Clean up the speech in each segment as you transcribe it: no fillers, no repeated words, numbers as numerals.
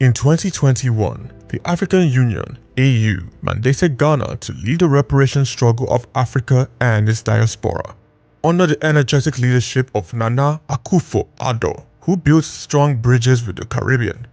In 2021, the African Union (AU) mandated Ghana to lead the reparations struggle of Africa and its diaspora, under the energetic leadership of Nana Akufo-Addo, who built strong bridges with the Caribbean.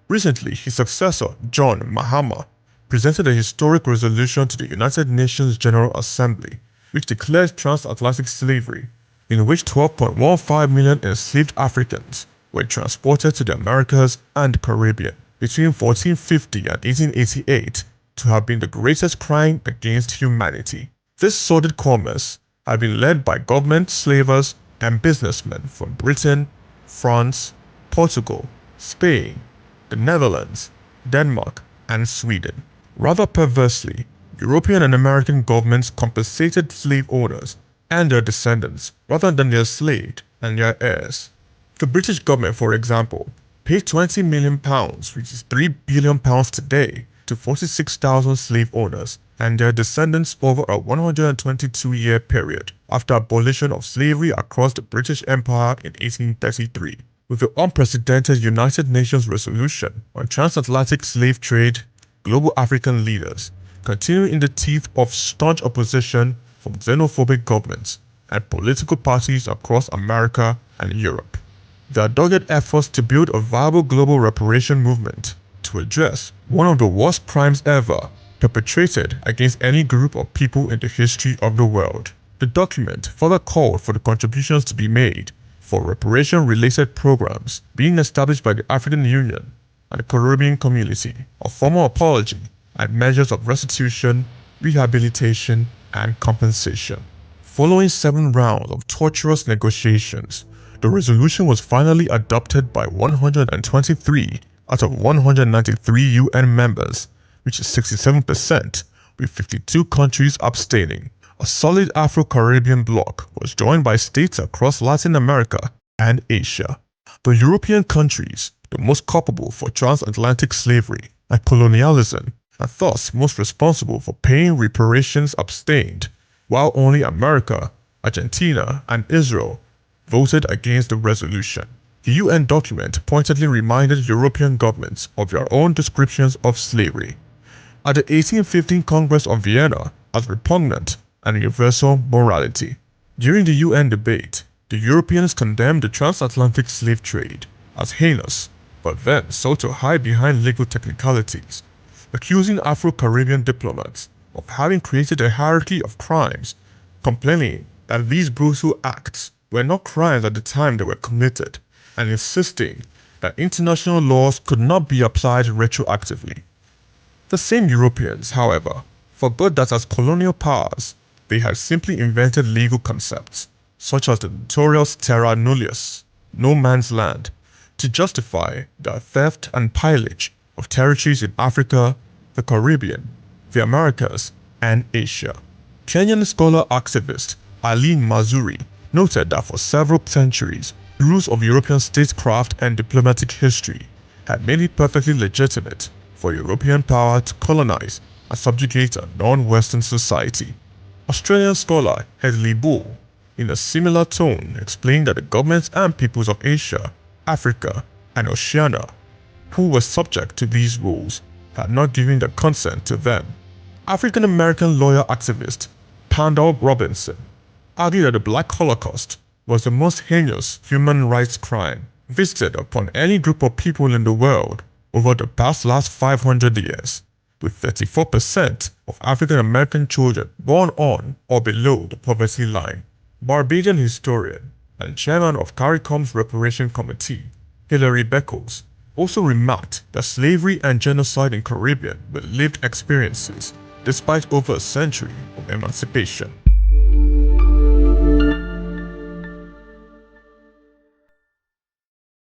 Recently, his successor, John Mahama, presented a historic resolution to the United Nations General Assembly, which declared transatlantic slavery, in which 12.15 million enslaved Africans were transported to the Americas and Caribbean between 1450 and 1888 to have been the greatest crime against humanity. This sordid commerce had been led by government, slavers, and businessmen from Britain, France, Portugal, Spain, the Netherlands, Denmark, and Sweden. Rather perversely, European and American governments compensated slave owners and their descendants rather than their enslaved and their heirs. The British government, for example, paid £20 million, which is £3 billion today, to 46,000 slave owners and their descendants over a 122-year period after abolition of slavery across the British Empire in 1833. With the unprecedented United Nations resolution on transatlantic slave trade, global African leaders continue in the teeth of staunch opposition from xenophobic governments and political parties across America and Europe. There are dogged efforts to build a viable global reparation movement to address one of the worst crimes ever perpetrated against any group of people in the history of the world. The document further called for the contributions to be made for reparation-related programs being established by the African Union and the Caribbean community, a formal apology, and measures of restitution, rehabilitation, and compensation. Following 7 rounds of torturous negotiations, the resolution was finally adopted by 123 out of 193 UN members, which is 67%, with 52 countries abstaining. A solid Afro-Caribbean bloc was joined by states across Latin America and Asia. The European countries, the most culpable for transatlantic slavery and colonialism, and thus most responsible for paying reparations, abstained, while only America, Argentina, and Israel voted against the resolution. The UN document pointedly reminded European governments of their own descriptions of slavery at the 1815 Congress of Vienna as repugnant and universal morality. During the UN debate, the Europeans condemned the transatlantic slave trade as heinous, but then sought to hide behind legal technicalities, accusing Afro-Caribbean diplomats of having created a hierarchy of crimes, complaining that these brutal acts were not crimes at the time they were committed, and insisting that international laws could not be applied retroactively. The same Europeans, however, forgot that as colonial powers, they had simply invented legal concepts, such as the notorious terra nullius, no man's land, to justify their theft and pillage of territories in Africa, the Caribbean, the Americas, and Asia. Kenyan scholar-activist Eileen Mazuri noted that for several centuries, rules of European statecraft and diplomatic history had made it perfectly legitimate for European power to colonize and subjugate a non-Western society. Australian scholar Hedley Bull, in a similar tone, explained that the governments and peoples of Asia, Africa, and Oceania, who were subject to these rules, had not given their consent to them. African-American lawyer activist Pandal Robinson argued that the Black Holocaust was the most heinous human rights crime visited upon any group of people in the world over the last 500 years, with 34% of African-American children born on or below the poverty line. Barbadian historian and chairman of CARICOM's Reparation Committee, Hilary Beckles, also remarked that slavery and genocide in Caribbean were lived experiences despite over a century of emancipation.